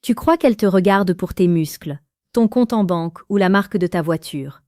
Tu crois qu'elle te regarde pour tes muscles, ton compte en banque ou la marque de ta voiture.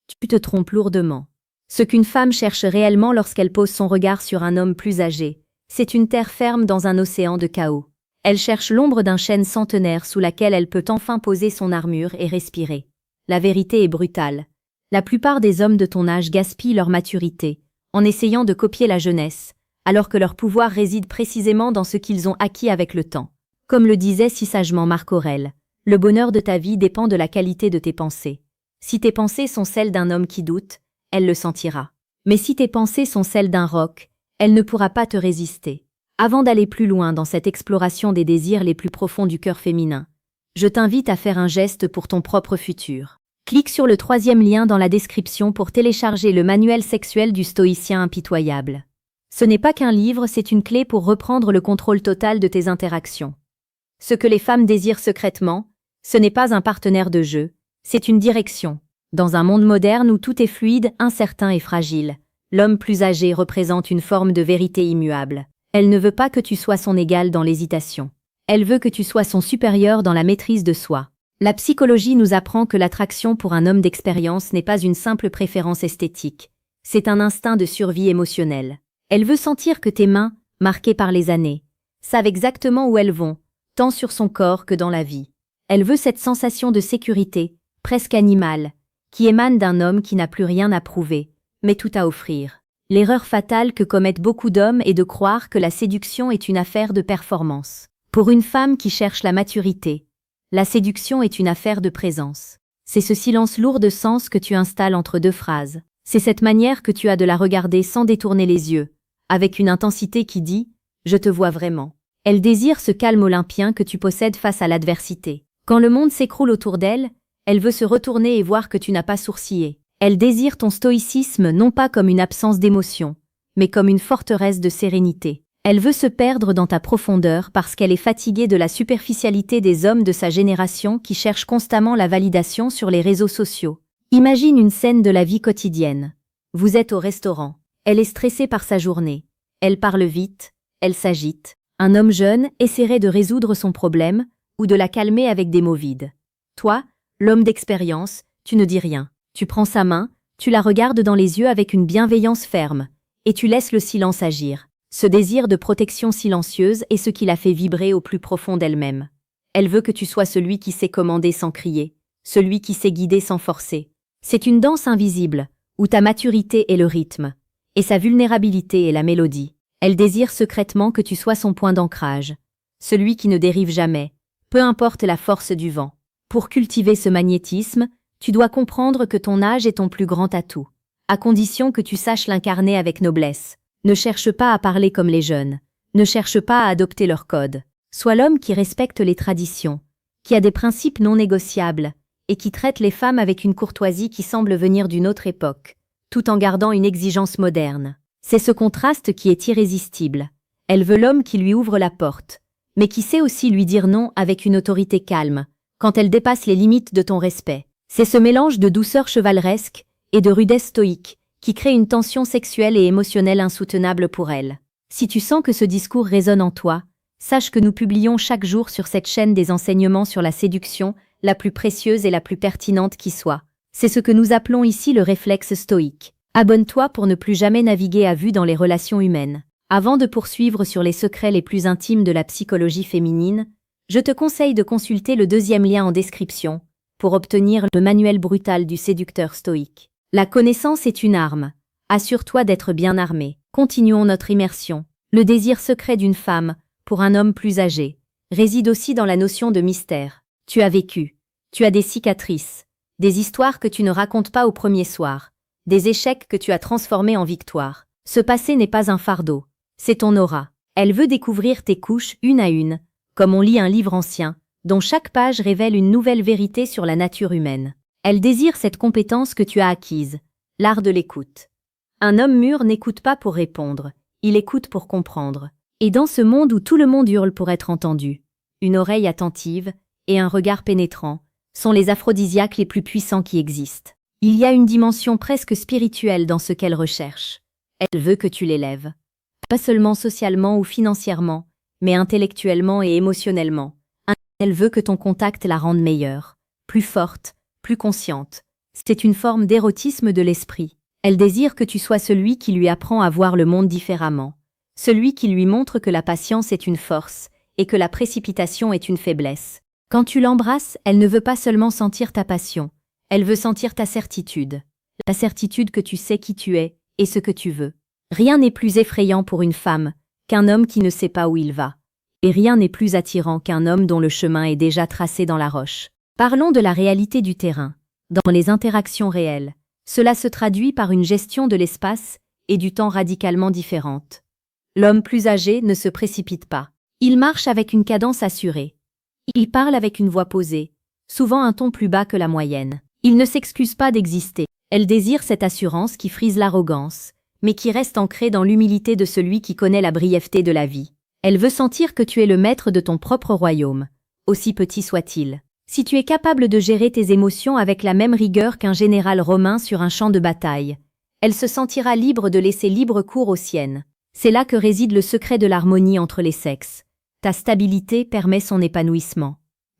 Tu te trompes lourdement. Ce qu'une femme cherche réellement lorsqu'elle pose son regard sur un homme plus âgé, c'est une terre ferme dans un océan de chaos. Elle cherche l'ombre d'un chêne centenaire sous laquelle elle peut enfin poser son armure et respirer. La vérité est brutale. La plupart des hommes de ton âge gaspillent leur maturité, en essayant de copier la jeunesse, alors que leur pouvoir réside précisément dans ce qu'ils ont acquis avec le temps. Comme le disait si sagement Marc Aurèle, le bonheur de ta vie dépend de la qualité de tes pensées. Si tes pensées sont celles d'un homme qui doute, elle le sentira. Mais si tes pensées sont celles d'un roc, elle ne pourra pas te résister. Avant d'aller plus loin dans cette exploration des désirs les plus profonds du cœur féminin, je t'invite à faire un geste pour ton propre futur. Clique sur le 3e lien dans la description pour télécharger le manuel sexuel du stoïcien impitoyable. Ce n'est pas qu'un livre, c'est une clé pour reprendre le contrôle total de tes interactions. Ce que les femmes désirent secrètement, ce n'est pas un partenaire de jeu, c'est une direction. Dans un monde moderne où tout est fluide, incertain et fragile, l'homme plus âgé représente une forme de vérité immuable. Elle ne veut pas que tu sois son égal dans l'hésitation. Elle veut que tu sois son supérieur dans la maîtrise de soi. La psychologie nous apprend que l'attraction pour un homme d'expérience n'est pas une simple préférence esthétique, c'est un instinct de survie émotionnelle. Elle veut sentir que tes mains, marquées par les années, savent exactement où elles vont, tant sur son corps que dans la vie. Elle veut cette sensation de sécurité, presque animale, qui émane d'un homme qui n'a plus rien à prouver, mais tout à offrir. L'erreur fatale que commettent beaucoup d'hommes est de croire que la séduction est une affaire de performance. Pour une femme qui cherche la maturité, la séduction est une affaire de présence. C'est ce silence lourd de sens que tu installes entre deux phrases. C'est cette manière que tu as de la regarder sans détourner les yeux, avec une intensité qui dit « Je te vois vraiment ». Elle désire ce calme olympien que tu possèdes face à l'adversité. Quand le monde s'écroule autour d'elle, elle veut se retourner et voir que tu n'as pas sourcillé. Elle désire ton stoïcisme non pas comme une absence d'émotion, mais comme une forteresse de sérénité. Elle veut se perdre dans ta profondeur parce qu'elle est fatiguée de la superficialité des hommes de sa génération qui cherchent constamment la validation sur les réseaux sociaux. Imagine une scène de la vie quotidienne. Vous êtes au restaurant. Elle est stressée par sa journée. Elle parle vite, elle s'agite. Un homme jeune essaierait de résoudre son problème ou de la calmer avec des mots vides. Toi, l'homme d'expérience, tu ne dis rien. Tu prends sa main, tu la regardes dans les yeux avec une bienveillance ferme, et tu laisses le silence agir. Ce désir de protection silencieuse est ce qui la fait vibrer au plus profond d'elle-même. Elle veut que tu sois celui qui sait commander sans crier, celui qui sait guider sans forcer. C'est une danse invisible, où ta maturité est le rythme, et sa vulnérabilité est la mélodie. Elle désire secrètement que tu sois son point d'ancrage, celui qui ne dérive jamais, peu importe la force du vent. Pour cultiver ce magnétisme, tu dois comprendre que ton âge est ton plus grand atout, à condition que tu saches l'incarner avec noblesse. Ne cherche pas à parler comme les jeunes, ne cherche pas à adopter leurs codes. Sois l'homme qui respecte les traditions, qui a des principes non négociables, et qui traite les femmes avec une courtoisie qui semble venir d'une autre époque, tout en gardant une exigence moderne. C'est ce contraste qui est irrésistible. Elle veut l'homme qui lui ouvre la porte, mais qui sait aussi lui dire non avec une autorité calme, quand elle dépasse les limites de ton respect. C'est ce mélange de douceur chevaleresque et de rudesse stoïque qui crée une tension sexuelle et émotionnelle insoutenable pour elle. Si tu sens que ce discours résonne en toi, sache que nous publions chaque jour sur cette chaîne des enseignements sur la séduction, la plus précieuse et la plus pertinente qui soit. C'est ce que nous appelons ici le réflexe stoïque. Abonne-toi pour ne plus jamais naviguer à vue dans les relations humaines. Avant de poursuivre sur les secrets les plus intimes de la psychologie féminine, je te conseille de consulter le 2e lien en description pour obtenir le manuel brutal du séducteur stoïque. La connaissance est une arme. Assure-toi d'être bien armé. Continuons notre immersion. Le désir secret d'une femme, pour un homme plus âgé, réside aussi dans la notion de mystère. Tu as vécu. Tu as des cicatrices. Des histoires que tu ne racontes pas au premier soir. Des échecs que tu as transformés en victoires. Ce passé n'est pas un fardeau. C'est ton aura. Elle veut découvrir tes couches une à une, comme on lit un livre ancien, dont chaque page révèle une nouvelle vérité sur la nature humaine. Elle désire cette compétence que tu as acquise, l'art de l'écoute. Un homme mûr n'écoute pas pour répondre, il écoute pour comprendre. Et dans ce monde où tout le monde hurle pour être entendu, une oreille attentive et un regard pénétrant sont les aphrodisiaques les plus puissants qui existent. Il y a une dimension presque spirituelle dans ce qu'elle recherche. Elle veut que tu l'élèves. Pas seulement socialement ou financièrement, mais intellectuellement et émotionnellement. Elle veut que ton contact la rende meilleure, plus forte, plus consciente. C'est une forme d'érotisme de l'esprit. Elle désire que tu sois celui qui lui apprend à voir le monde différemment, celui qui lui montre que la patience est une force et que la précipitation est une faiblesse. Quand tu l'embrasses, elle ne veut pas seulement sentir ta passion, elle veut sentir ta certitude. La certitude que tu sais qui tu es et ce que tu veux. Rien n'est plus effrayant pour une femme qu'un homme qui ne sait pas où il va. Et rien n'est plus attirant qu'un homme dont le chemin est déjà tracé dans la roche. Parlons de la réalité du terrain. Dans les interactions réelles, cela se traduit par une gestion de l'espace et du temps radicalement différente. L'homme plus âgé ne se précipite pas. Il marche avec une cadence assurée. Il parle avec une voix posée, souvent un ton plus bas que la moyenne. Il ne s'excuse pas d'exister. Elle désire cette assurance qui frise l'arrogance, mais qui reste ancrée dans l'humilité de celui qui connaît la brièveté de la vie. Elle veut sentir que tu es le maître de ton propre royaume, aussi petit soit-il. Si tu es capable de gérer tes émotions avec la même rigueur qu'un général romain sur un champ de bataille, elle se sentira libre de laisser libre cours aux siennes. C'est là que réside le secret de l'harmonie entre les sexes. Ta stabilité permet son épanouissement.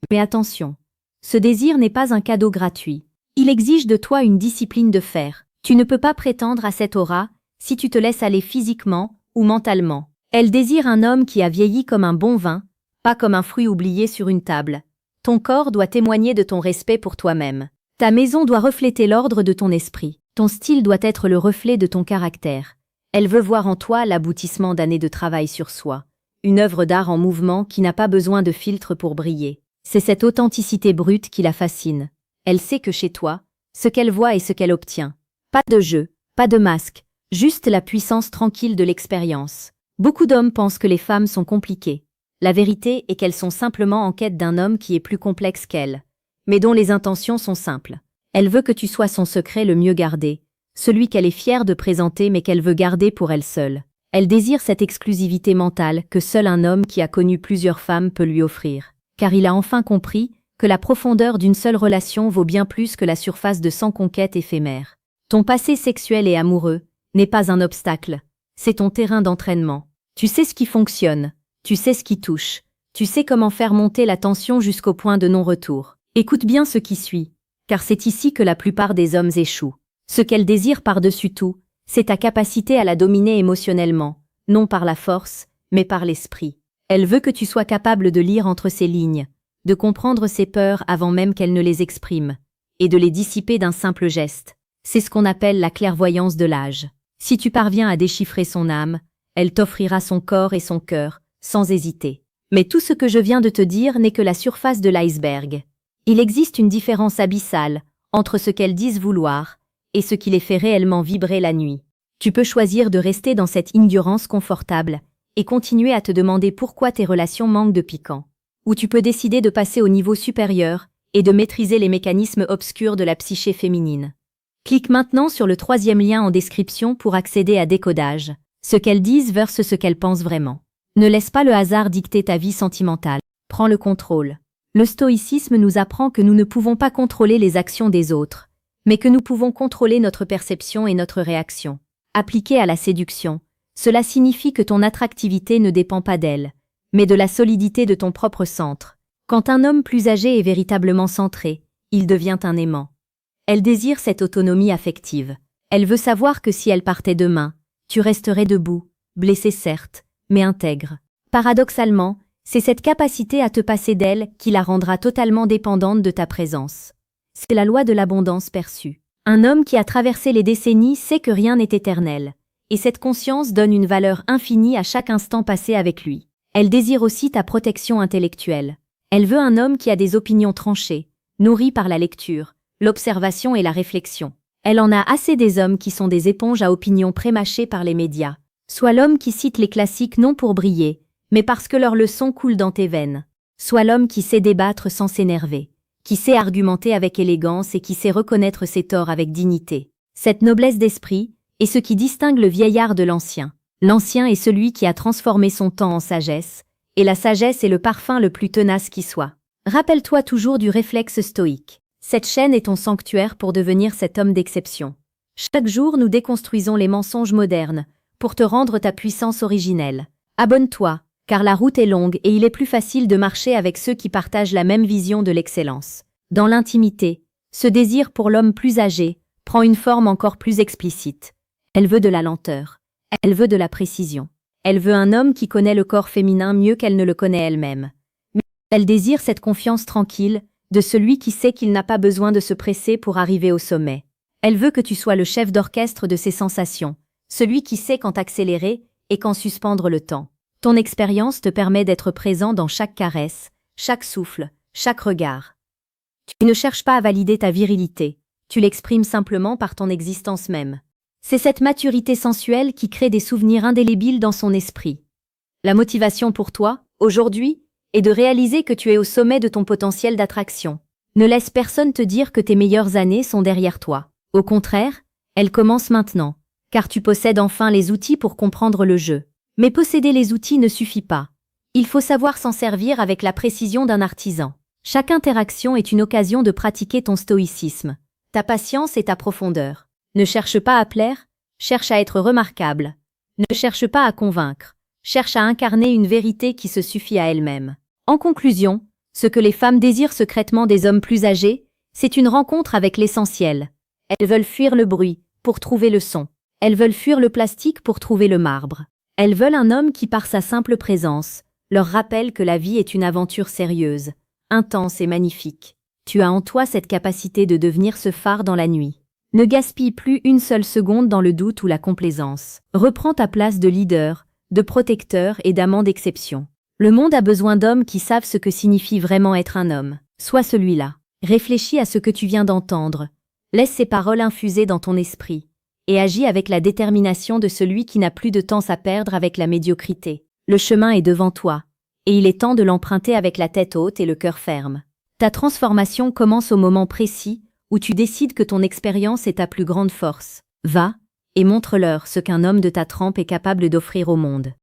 Mais attention, ce désir n'est pas un cadeau gratuit. Il exige de toi une discipline de fer. Tu ne peux pas prétendre à cette aura si tu te laisses aller physiquement ou mentalement. Elle désire un homme qui a vieilli comme un bon vin, pas comme un fruit oublié sur une table. Ton corps doit témoigner de ton respect pour toi-même. Ta maison doit refléter l'ordre de ton esprit. Ton style doit être le reflet de ton caractère. Elle veut voir en toi l'aboutissement d'années de travail sur soi. Une œuvre d'art en mouvement qui n'a pas besoin de filtre pour briller. C'est cette authenticité brute qui la fascine. Elle sait que chez toi, ce qu'elle voit et ce qu'elle obtient. Pas de jeu, pas de masque, juste la puissance tranquille de l'expérience. Beaucoup d'hommes pensent que les femmes sont compliquées. La vérité est qu'elles sont simplement en quête d'un homme qui est plus complexe qu'elles, mais dont les intentions sont simples. Elle veut que tu sois son secret le mieux gardé, celui qu'elle est fière de présenter mais qu'elle veut garder pour elle seule. Elle désire cette exclusivité mentale que seul un homme qui a connu plusieurs femmes peut lui offrir, car il a enfin compris que la profondeur d'une seule relation vaut bien plus que la surface de 100 conquêtes éphémères. Ton passé sexuel et amoureux n'est pas un obstacle, c'est ton terrain d'entraînement. Tu sais ce qui fonctionne, tu sais ce qui touche, tu sais comment faire monter la tension jusqu'au point de non-retour. Écoute bien ce qui suit, car c'est ici que la plupart des hommes échouent. Ce qu'elle désire par-dessus tout, c'est ta capacité à la dominer émotionnellement, non par la force, mais par l'esprit. Elle veut que tu sois capable de lire entre ses lignes, de comprendre ses peurs avant même qu'elle ne les exprime, et de les dissiper d'un simple geste. C'est ce qu'on appelle la clairvoyance de l'âge. Si tu parviens à déchiffrer son âme, elle t'offrira son corps et son cœur, sans hésiter. Mais tout ce que je viens de te dire n'est que la surface de l'iceberg. Il existe une différence abyssale entre ce qu'elles disent vouloir et ce qui les fait réellement vibrer la nuit. Tu peux choisir de rester dans cette endurance confortable et continuer à te demander pourquoi tes relations manquent de piquant. Ou tu peux décider de passer au niveau supérieur et de maîtriser les mécanismes obscurs de la psyché féminine. Clique maintenant sur le 3e lien en description pour accéder à Décodage, ce qu'elles disent versus ce qu'elles pensent vraiment. Ne laisse pas le hasard dicter ta vie sentimentale. Prends le contrôle. Le stoïcisme nous apprend que nous ne pouvons pas contrôler les actions des autres, mais que nous pouvons contrôler notre perception et notre réaction. Appliqué à la séduction, cela signifie que ton attractivité ne dépend pas d'elle, mais de la solidité de ton propre centre. Quand un homme plus âgé est véritablement centré, il devient un aimant. Elle désire cette autonomie affective. Elle veut savoir que si elle partait demain, tu resterais debout, blessé certes, mais intègre. Paradoxalement, c'est cette capacité à te passer d'elle qui la rendra totalement dépendante de ta présence. C'est la loi de l'abondance perçue. Un homme qui a traversé les décennies sait que rien n'est éternel, et cette conscience donne une valeur infinie à chaque instant passé avec lui. Elle désire aussi ta protection intellectuelle. Elle veut un homme qui a des opinions tranchées, nourries par la lecture, l'observation et la réflexion. Elle en a assez des hommes qui sont des éponges à opinions prémâchées par les médias. Soit l'homme qui cite les classiques non pour briller, mais parce que leurs leçons coulent dans tes veines. Soit l'homme qui sait débattre sans s'énerver, qui sait argumenter avec élégance et qui sait reconnaître ses torts avec dignité. Cette noblesse d'esprit est ce qui distingue le vieillard de l'ancien. L'ancien est celui qui a transformé son temps en sagesse, et la sagesse est le parfum le plus tenace qui soit. Rappelle-toi toujours du réflexe stoïque. Cette chaîne est ton sanctuaire pour devenir cet homme d'exception. Chaque jour, nous déconstruisons les mensonges modernes pour te rendre ta puissance originelle. Abonne-toi, car la route est longue et il est plus facile de marcher avec ceux qui partagent la même vision de l'excellence. Dans l'intimité, ce désir pour l'homme plus âgé prend une forme encore plus explicite. Elle veut de la lenteur. Elle veut de la précision. Elle veut un homme qui connaît le corps féminin mieux qu'elle ne le connaît elle-même. Mais elle désire cette confiance tranquille de celui qui sait qu'il n'a pas besoin de se presser pour arriver au sommet. Elle veut que tu sois le chef d'orchestre de ses sensations, celui qui sait quand accélérer et quand suspendre le temps. Ton expérience te permet d'être présent dans chaque caresse, chaque souffle, chaque regard. Tu ne cherches pas à valider ta virilité, tu l'exprimes simplement par ton existence même. C'est cette maturité sensuelle qui crée des souvenirs indélébiles dans son esprit. La motivation pour toi, aujourd'hui, est de réaliser que tu es au sommet de ton potentiel d'attraction. Ne laisse personne te dire que tes meilleures années sont derrière toi. Au contraire, elles commencent maintenant, car tu possèdes enfin les outils pour comprendre le jeu. Mais posséder les outils ne suffit pas. Il faut savoir s'en servir avec la précision d'un artisan. Chaque interaction est une occasion de pratiquer ton stoïcisme, ta patience et ta profondeur. Ne cherche pas à plaire, cherche à être remarquable. Ne cherche pas à convaincre, cherche à incarner une vérité qui se suffit à elle-même. En conclusion, ce que les femmes désirent secrètement des hommes plus âgés, c'est une rencontre avec l'essentiel. Elles veulent fuir le bruit pour trouver le son. Elles veulent fuir le plastique pour trouver le marbre. Elles veulent un homme qui, par sa simple présence, leur rappelle que la vie est une aventure sérieuse, intense et magnifique. Tu as en toi cette capacité de devenir ce phare dans la nuit. Ne gaspille plus une seule seconde dans le doute ou la complaisance. Reprends ta place de leader, de protecteur et d'amant d'exception. Le monde a besoin d'hommes qui savent ce que signifie vraiment être un homme. Sois celui-là. Réfléchis à ce que tu viens d'entendre. Laisse ces paroles infuser dans ton esprit. Et agis avec la détermination de celui qui n'a plus de temps à perdre avec la médiocrité. Le chemin est devant toi, et il est temps de l'emprunter avec la tête haute et le cœur ferme. Ta transformation commence au moment précis où tu décides que ton expérience est ta plus grande force. Va, et montre-leur ce qu'un homme de ta trempe est capable d'offrir au monde.